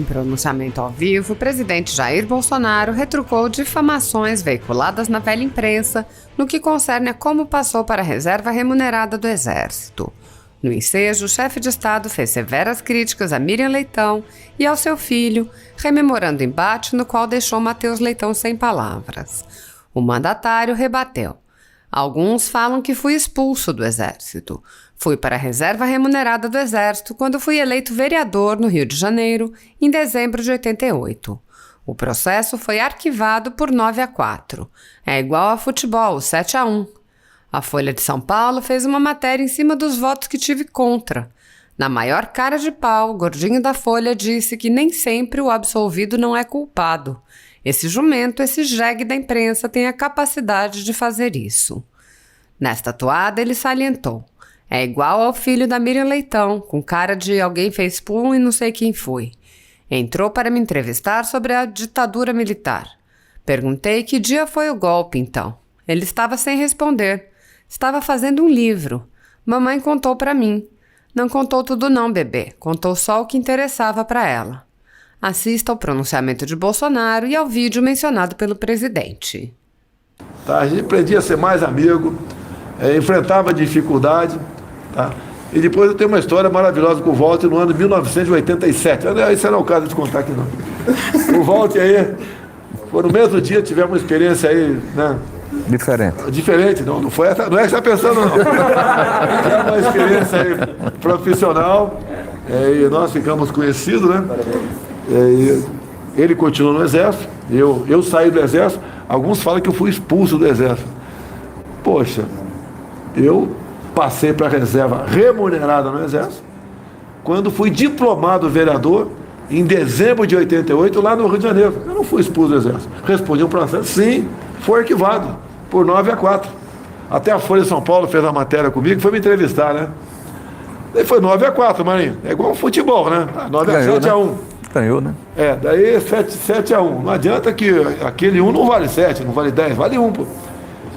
Em pronunciamento ao vivo, o presidente Jair Bolsonaro retrucou difamações veiculadas na velha imprensa no que concerne a como passou para a reserva remunerada do Exército. No ensejo, o chefe de Estado fez severas críticas a Miriam Leitão e ao seu filho, rememorando o embate no qual deixou Matheus Leitão sem palavras. O mandatário rebateu. Alguns falam que fui expulso do Exército. Fui para a reserva remunerada do Exército quando fui eleito vereador no Rio de Janeiro, em dezembro de 88. O processo foi arquivado por 9-4. É igual a futebol, 7-1. A Folha de São Paulo fez uma matéria em cima dos votos que tive contra. Na maior cara de pau, o gordinho da Folha disse que nem sempre o absolvido não é culpado. Esse jumento, esse jegue da imprensa tem a capacidade de fazer isso. Nesta toada, ele salientou. É igual ao filho da Miriam Leitão, com cara de alguém fez pum e não sei quem foi. Entrou para me entrevistar sobre a ditadura militar. Perguntei que dia foi o golpe, então. Ele estava sem responder. Estava fazendo um livro. Mamãe contou para mim. Não contou tudo não, bebê. Contou só o que interessava para ela. Assista ao pronunciamento de Bolsonaro e ao vídeo mencionado pelo presidente. Tá, a gente aprendia a ser mais amigo, enfrentava dificuldade. Tá? E depois eu tenho uma história maravilhosa com o Walter no ano de 1987. Esse não é o caso de contar aqui não. O Walter aí, no mesmo dia tivemos uma experiência aí, né? Diferente, não foi essa, não é que você está pensando não. É uma experiência aí profissional, e nós ficamos conhecidos, né? Ele continuou no Exército, eu saí do Exército, alguns falam que eu fui expulso do Exército. Poxa, eu passei para a reserva remunerada no Exército, quando fui diplomado vereador, em dezembro de 88, lá no Rio de Janeiro. Eu não fui expulso do Exército. Respondi um processo, sim, foi arquivado, por 9-4. Até a Folha de São Paulo fez a matéria comigo, foi me entrevistar, né? Daí foi 9-4, Marinho. É igual futebol, né? 7-1. Ganhou, né? Daí 7-1. Não adianta que aquele 1 não vale 7, não vale 10, vale 1, pô.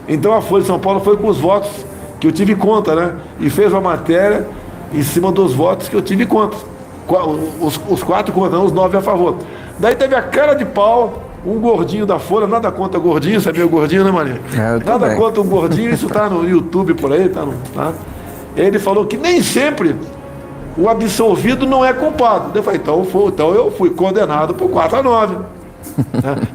Então a Folha de São Paulo foi com os votos que eu tive conta, né? E fez uma matéria em cima dos votos que eu tive conta. Os 4 contra, não os 9 a favor. Daí teve a cara de pau, um gordinho da Folha, nada contra gordinho, sabia o gordinho, né, Maria? Nada contra o gordinho, isso tá no YouTube por aí, tá? Ele falou que nem sempre o absolvido não é culpado. Eu falei, então eu fui condenado por 4-9.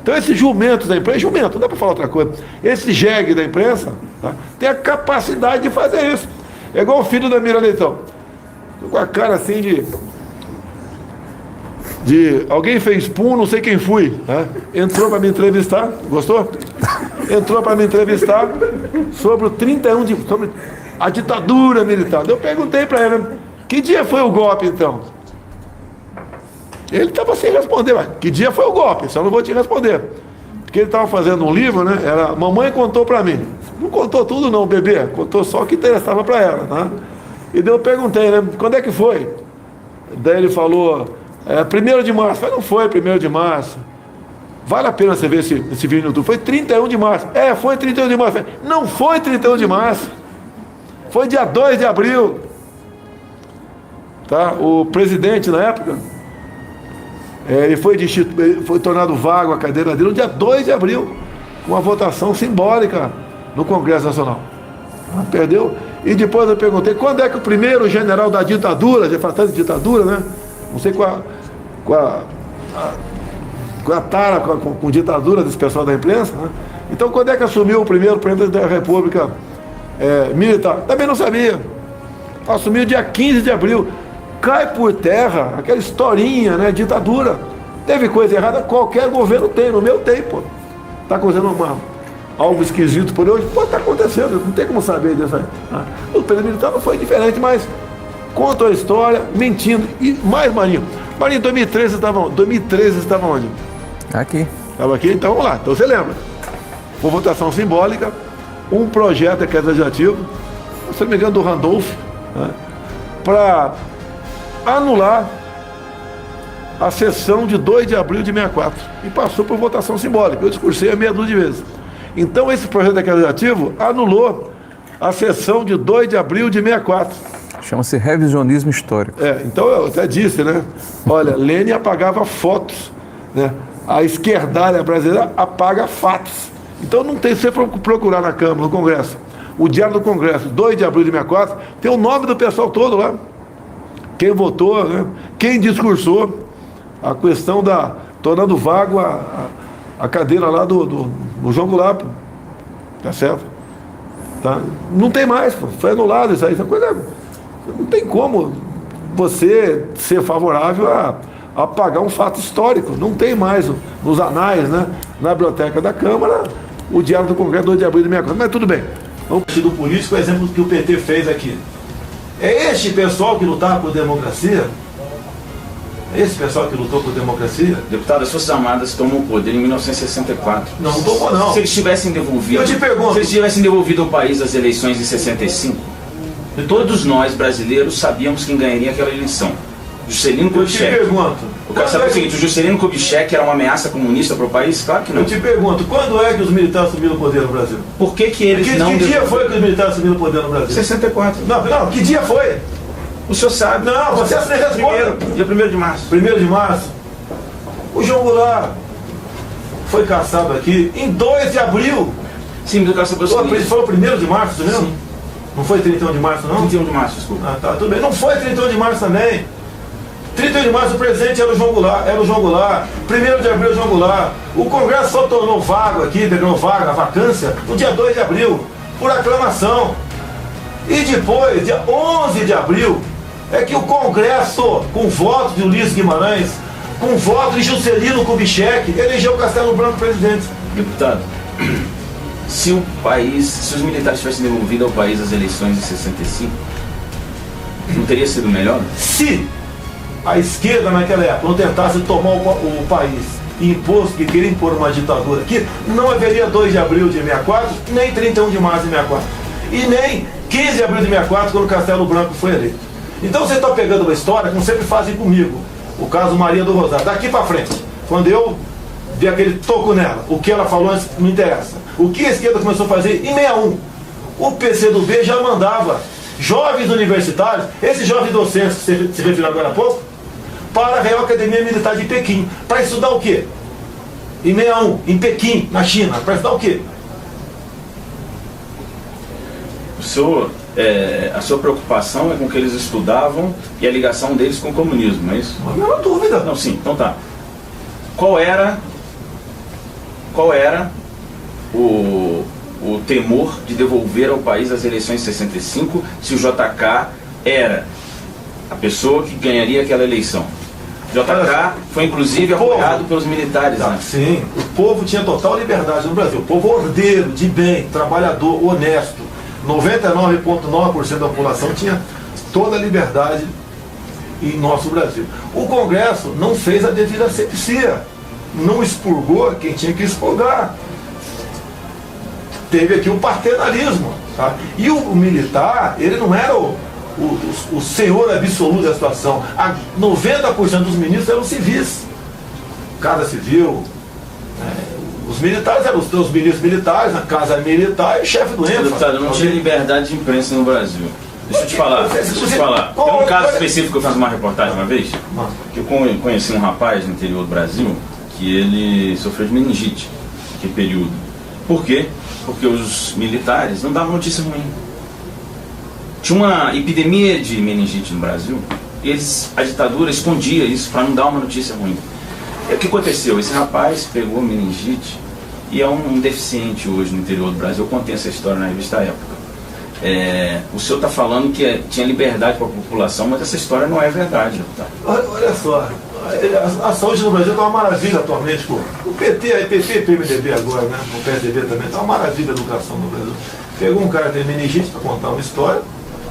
Então esses jumentos da imprensa, jumento, não dá para falar outra coisa. Esse jegue da imprensa, tá? Tem a capacidade de fazer isso. É igual o filho da Miriam Leitão. Com a cara assim de alguém fez pum, não sei quem fui. Tá? Entrou para me entrevistar, gostou? Entrou para me entrevistar sobre o 31 de... sobre a ditadura militar. Eu perguntei para ele, que dia foi o golpe então? Ele estava sem responder, mas que dia foi o golpe? Só não vou te responder. Porque ele estava fazendo um livro, né? Mamãe contou para mim. Não contou tudo não, bebê. Contou só o que interessava para ela, né? E daí eu perguntei, né? Quando é que foi? Daí ele falou, 1º de março. Eu falei, não foi 1º de março. Vale a pena você ver esse vídeo no YouTube. Foi 31 de março. Foi 31 de março. Não foi 31 de março. Foi dia 2 de abril. Tá? O presidente, na época, ele foi tornado vago a cadeira dele no dia 2 de abril, com uma votação simbólica no Congresso Nacional. Perdeu. E depois eu perguntei, quando é que o primeiro general da ditadura, já fala tanto de ditadura, né? Não sei qual a tara com ditadura desse pessoal da imprensa, né? Então, quando é que assumiu o primeiro presidente da República militar? Também não sabia. Assumiu dia 15 de abril. Cai por terra aquela historinha, né? Ditadura. Teve coisa errada, qualquer governo tem, no meu tem, pô. Tá acontecendo algo esquisito por hoje? Pô, tá acontecendo, não tem como saber disso aí. O período militar não foi diferente, mas conta a história, mentindo. E mais, Marinho. Marinho, em 2013 estava onde? Aqui. Estava aqui? Então vamos lá. Então você lembra. Por votação simbólica, um projeto que é legislativo, se não me engano, do Randolph, né, para anular a sessão de 2 de abril de 64. E passou por votação simbólica. Eu discursei a meia dúzia de vezes. Então esse projeto legislativo anulou a sessão de 2 de abril de 64. Chama-se revisionismo histórico. Então eu até disse, né? Olha, Lênin apagava fotos, né? A esquerdalha brasileira apaga fatos. Então não tem, se você procurar na Câmara, no Congresso, o Diário do Congresso, 2 de abril de 64, tem o nome do pessoal todo lá. Quem votou, né? Quem discursou a questão da tornando vago a cadeira lá do João Goulart, tá certo? Tá? Não tem mais, pô. Foi anulado isso aí, essa coisa. Não tem como você ser favorável a apagar um fato histórico. Não tem mais nos anais, né? Na biblioteca da Câmara, o Diário do Congresso, 2 de abril de 64. Mas tudo bem. O partido político, o exemplo que o PT fez aqui. É este pessoal que lutava por democracia? É esse pessoal que lutou por democracia? Deputado, as Forças Armadas tomam o poder em 1964. Não tomou, não. Se eles tivessem devolvido... Eu te pergunto. Se eles tivessem devolvido ao país as eleições em 65, todos nós, brasileiros, sabíamos quem ganharia aquela eleição. Juscelino Kubitschek. Eu te pergunto. Eu quero saber o seguinte, o Juscelino Kubitschek era uma ameaça comunista para o país? Claro que não. Eu te pergunto, quando é que os militares assumiram o poder no Brasil? Por que eles não... Que dia foi que os militares assumiram o poder no Brasil? 64. Não, que dia foi? O senhor sabe. Não, você nem responde. Dia 1º de março. 1º de março. O João Goulart foi caçado aqui em 2 de abril. Sim, mas eu quero saber o seguinte. Foi o 1º de março, você lembra? Sim. Não foi 31 de março, não? 31 de março, desculpa. Ah, tá, tudo bem. Não foi 31 de março também. 31 de março o presidente era o João Goulart. 1º de abril o João Goulart. O Congresso só tornou vago aqui, declarou vaga, a vacância, no dia 2 de abril, por aclamação. E depois, dia 11 de abril, é que o Congresso, com voto de Ulisses Guimarães, com voto de Juscelino Kubitschek, elegeu Castelo Branco presidente. Deputado, se o país, se os militares tivessem devolvido ao país as eleições de 65, não teria sido melhor? Se a esquerda naquela época não tentasse tomar o país e que queria impor uma ditadura aqui, não haveria 2 de abril de 64, nem 31 de março de 64, e nem 15 de abril de 64, quando Castelo Branco foi eleito. Então você está pegando uma história, como sempre fazem comigo, o caso Maria do Rosário, daqui para frente, quando eu vi aquele toco nela, o que ela falou antes não interessa. O que a esquerda começou a fazer em 61, o PCdoB já mandava jovens universitários, esses jovens docentes que você se referiu agora há pouco, para a Real Academia Militar de Pequim, para estudar o quê? Em 61, em Pequim, na China, para estudar o quê? O senhor, a sua preocupação é com o que eles estudavam e a ligação deles com o comunismo, não é isso? Não há menor dúvida. Não, sim, então tá. Qual era o temor de devolver ao país as eleições de 65 se o JK era a pessoa que ganharia aquela eleição? O JK foi inclusive apoiado pelos militares, né? Sim, o povo tinha total liberdade no Brasil. O povo ordeiro, de bem, trabalhador, honesto. 99,9% da população tinha toda a liberdade em nosso Brasil. O Congresso não fez a devida asepsia, não expurgou quem tinha que expurgar. Teve aqui o paternalismo, tá? E o militar, ele não era o senhor absoluto da situação. 90% dos ministros eram civis, Casa Civil, os militares eram os ministros militares, a Casa Militar e chefe do ENFA. Deputado, não tinha liberdade de imprensa no Brasil. Deixa eu te falar. Tem um caso específico que eu fiz uma reportagem uma vez, que eu conheci um rapaz no interior do Brasil, que ele sofreu de meningite naquele período. Por quê? Porque os militares não davam notícia ruim. Tinha uma epidemia de meningite no Brasil, e a ditadura escondia isso para não dar uma notícia ruim. E o que aconteceu? Esse rapaz pegou meningite e é um deficiente hoje no interior do Brasil. Eu contei essa história na revista Época. O senhor está falando que tinha liberdade para a população, mas essa história não é verdade. Tá? Olha só, a saúde no Brasil está uma maravilha atualmente. Pô. O PT e PMDB agora, né? O PSDB também, está uma maravilha a educação no Brasil. Pegou um cara que tem meningite para contar uma história.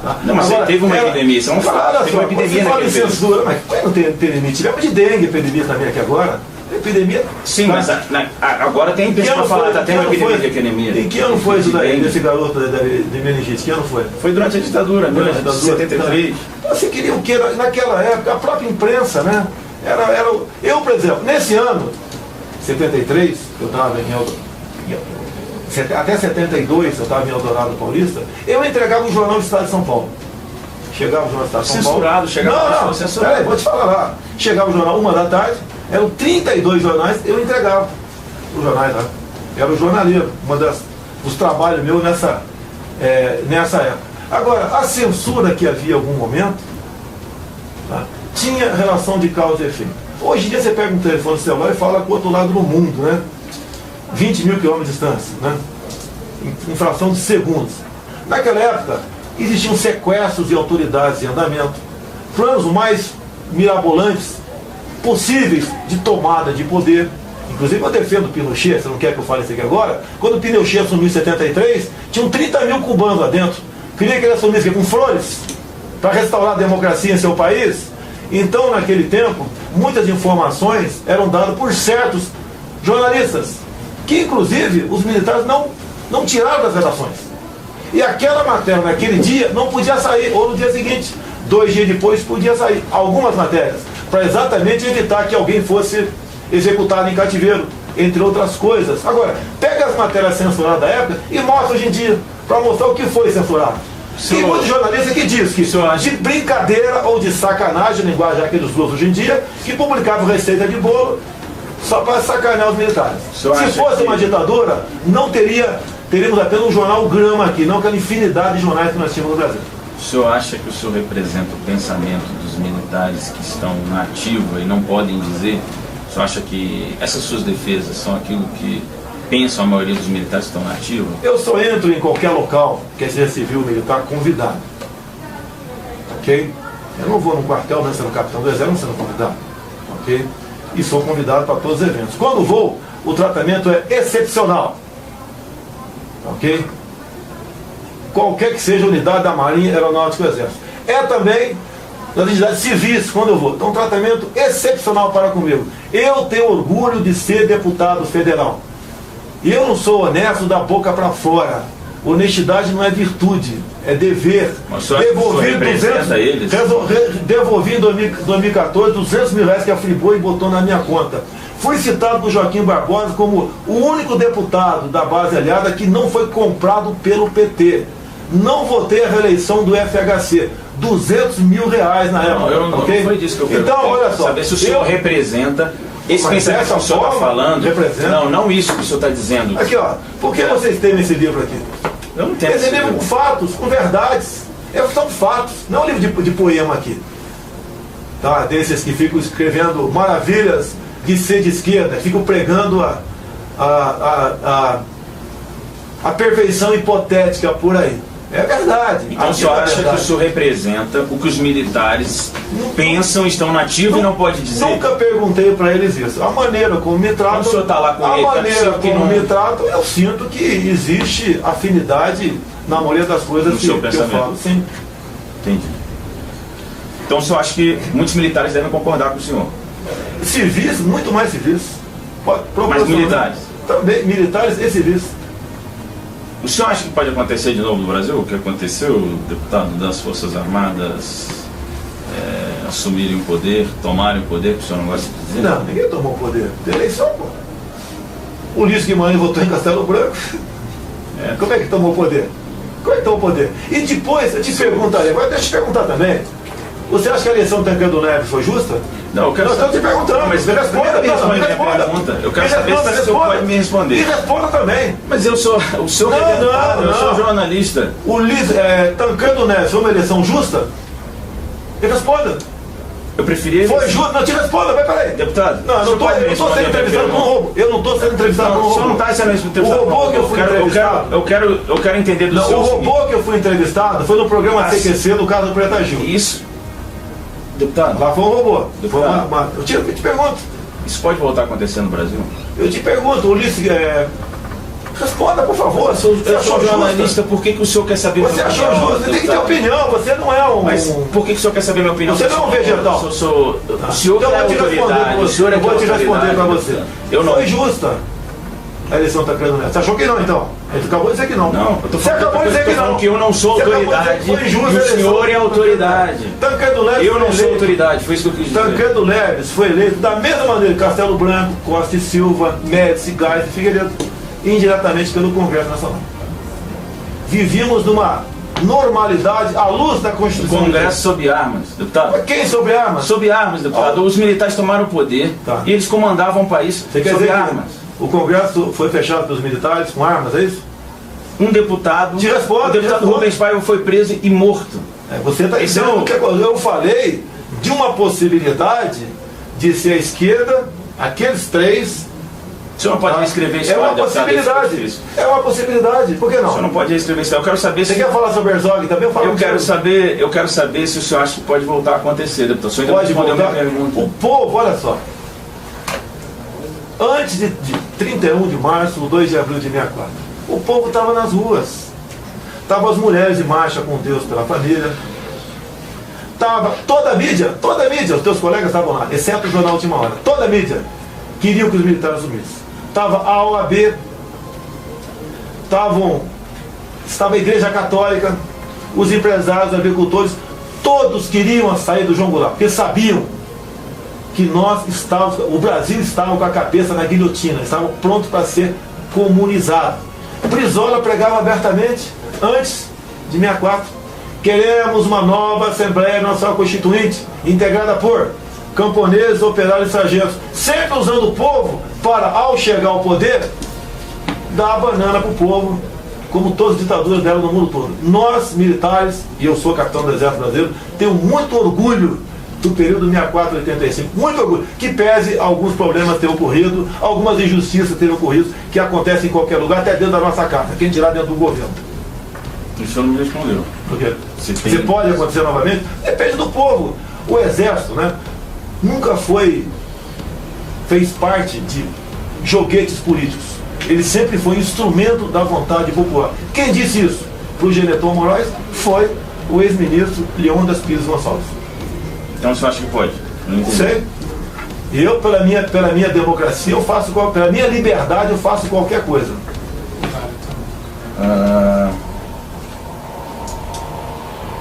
Tá? Não, mas agora, teve uma epidemia, isso é um fato. Teve uma epidemia naquele censura, mas não tem epidemia. Tivemos de dengue epidemia também aqui agora. Epidemia. Sim, tá? Mas agora tem empresa para falar, está tendo epidemia de epidemia. Em que ano foi isso daí, desse garoto de meningite? Que ano foi? Foi durante a ditadura, durante a ditadura, 73. Então, você queria o quê? Naquela época, a própria imprensa, né? Eu, por exemplo, nesse ano, 73, eu estava até 72, eu estava em Eldorado Paulista, eu entregava um jornal do Estado de São Paulo, chegava o jornal Estado de São Paulo. Censurado, chegava Não, censurado. peraí, vou te falar lá. Chegava o jornal 1 da tarde, eram 32 jornais, eu entregava os jornais lá. Era o jornalismo, dos trabalhos meus nessa época. Agora, a censura que havia em algum momento, tá, tinha relação de causa e efeito. Hoje em dia você pega um telefone celular e fala com o outro lado do mundo, né? 20 mil quilômetros de distância, né? Em fração de segundos. Naquela época, existiam sequestros de autoridades em andamento, planos mais mirabolantes possíveis de tomada de poder. Inclusive eu defendo o Pinochet, você não quer que eu fale isso aqui agora? Quando o Pinochet assumiu em 73, tinham 30 mil cubanos lá dentro. Queria que ele assumisse com flores para restaurar a democracia em seu país. Então, naquele tempo, muitas informações eram dadas por certos jornalistas, que inclusive os militares não tiraram das redações. E aquela matéria naquele dia não podia sair, ou no dia seguinte, 2 dias depois podia sair algumas matérias, para exatamente evitar que alguém fosse executado em cativeiro, entre outras coisas. Agora, pega as matérias censuradas da época e mostra hoje em dia, para mostrar o que foi censurado. Tem muitos jornalistas que diz que de brincadeira ou de sacanagem, linguagem aqueles dois hoje em dia, que publicavam receita de bolo só para sacanear os militares. Se fosse uma ditadura, não teríamos apenas um jornal Grama aqui, não aquela infinidade de jornais que nós tínhamos no Brasil. O senhor acha que o senhor representa o pensamento dos militares que estão na ativa e não podem dizer? O senhor acha que essas suas defesas são aquilo que pensam a maioria dos militares que estão na ativa? Eu só entro em qualquer local, quer seja civil ou militar, convidado. Ok? Eu não vou num quartel, não sendo capitão do exército, não sendo convidado. Ok? E sou convidado para todos os eventos. Quando vou, o tratamento é excepcional. Ok? Qualquer que seja a unidade da Marinha, Aeronáutica ou Exército. É também das entidades civis, quando eu vou. Então, um tratamento excepcional para comigo. Eu tenho orgulho de ser deputado federal. E eu não sou honesto da boca para fora. Honestidade não é virtude, é dever. Devolvi em 2014 200 mil reais que a Friboi botou na minha conta. Fui citado por Joaquim Barbosa como o único deputado da base aliada que não foi comprado pelo PT. Não votei a reeleição do FHC. 200 mil reais na época. Não foi disso que eu perguntei. Então, olha só. Saber se o senhor representa esse pensamento que o senhor está falando. Não isso que o senhor está dizendo. Aqui, ó. Por que vocês têm esse livro aqui? Eu não tenho esse livro com fatos, com verdades. São fatos. Não é um livro de poema aqui. Tá? Desses que ficam escrevendo maravilhas de ser de esquerda, ficam pregando a perfeição hipotética por aí. É verdade. Então o senhor acha que o senhor representa o que os militares pensam, estão nativos e não pode dizer? Nunca perguntei para eles isso. A maneira como me tratam, o senhor está lá com a ele, maneira que como não... me tratam, eu sinto que existe afinidade na maioria das coisas no que seu eu pensamento. falo. Sim. Entendi. Então o senhor acha que muitos militares devem concordar com o senhor? Civis, muito mais civis. Mas militares? Também, militares e civis. O senhor acha que pode acontecer de novo no Brasil? O que aconteceu, deputado, das Forças Armadas assumirem o poder, tomarem o poder, que o senhor não gosta de dizer? Não, ninguém tomou o poder. Tem eleição, pô. O Ulisses Guimarães votou em Castelo Branco. Como é que tomou o poder? Como é que tomou o poder? E depois, eu te perguntaria, agora deixa eu te perguntar também. Você acha que a eleição do Tancredo Neves foi justa? Não, eu quero saber. Não, estou te perguntando, mas me responda. Eu quero saber se o senhor pode me responder. Me responda também. Mas eu sou o seu deputado, eu sou jornalista. Tancredo Neves foi uma eleição justa? Me responda. Eu preferia... Foi justo? Não, te responda, vai, peraí. Deputado, não, eu não estou sendo entrevistado por um roubo. Eu não estou sendo entrevistado por um roubo. O senhor não está sendo entrevistado por um roubo. O robô que eu fui entrevistado... Eu quero entender do senhor. O robô que eu fui entrevistado foi no programa TQC do caso do Preta Gil. Isso. Deputado. Lá foi um robô. Deputado. Eu te pergunto. Isso pode voltar a acontecer no Brasil? Eu te pergunto, Ulisses... Responda, por favor. Eu sou jornalista, por que o senhor quer saber minha opinião? Você achou justo? Você tem que ter opinião, você não é um... Mas por que o senhor quer saber minha opinião? Você não é um vegetal. O senhor é autoridade. Eu vou te responder para você. Eu não. Foi justa a eleição está criando nessa. Você achou que não, então? Ele acabou de dizer que não. Não, você acabou de dizer que não. Que eu não sou autoridade. Foi injusto, e o senhor é autoridade. Tancredo Neves eu não sou autoridade, foi isso que eu quis dizer. Tancredo Neves foi eleito da mesma maneira que Castelo Branco, Costa e Silva, Médici, Gás e Figueiredo, indiretamente pelo Congresso Nacional. Vivíamos numa normalidade à luz da O Constituição. Congresso sob armas, deputado. Mas quem sob armas? Sob armas, deputado. Os militares tomaram o poder e eles comandavam o país Você quer sob dizer armas. que o Congresso foi fechado pelos militares com armas, é isso? Um deputado, Te respondo, o deputado Rubens Paiva foi preso e morto. Você está dizendo que eu falei de uma possibilidade de ser a esquerda, aqueles três. O senhor não pode reescrever isso. É uma possibilidade. É uma possibilidade. Por que O não? senhor não pode reescrever isso. Eu quero saber Você se... quer falar sobre Herzog também? Eu quero saber se o senhor acha que pode voltar a acontecer, deputado. O senhor ainda Pode não respondeu voltar. a minha pergunta. O povo, olha só. Antes de 31 de março, 2 de abril de 64, o povo estava nas ruas. Estavam as mulheres de marcha com Deus pela família. Tava toda a mídia, os teus colegas estavam lá, exceto o jornal Última Hora. Toda a mídia queria que os militares assumissem. Estava a OAB, estava a Igreja Católica, os empresários, os agricultores, todos queriam a saída do João Goulart, porque sabiam que o Brasil estava com a cabeça na guilhotina, estava pronto para ser comunizado. Brizola pregava abertamente, antes de 64, queremos uma nova Assembleia Nacional Constituinte, integrada por camponeses, operários e sargentos, sempre usando o povo para, ao chegar ao poder, dar a banana para o povo, como todas as ditaduras deram no mundo todo. Nós, militares, e eu sou capitão do Exército Brasileiro, tenho muito orgulho do período 64 a 85, muito orgulho, que pese alguns problemas terem ocorrido, algumas injustiças terem ocorrido, que acontecem em qualquer lugar, até dentro da nossa casa, quem dirá dentro do governo. O senhor não me respondeu. Por quê? Se pode acontecer novamente? Depende do povo. O Exército, né, nunca fez parte de joguetes políticos. Ele sempre foi instrumento da vontade popular. Quem disse isso para o Geneton Moraes foi o ex-ministro Leônidas Pires Gonçalves. Então o senhor acha que pode? Não entendi. Sei. Eu, pela minha democracia, pela minha liberdade, eu faço qualquer coisa.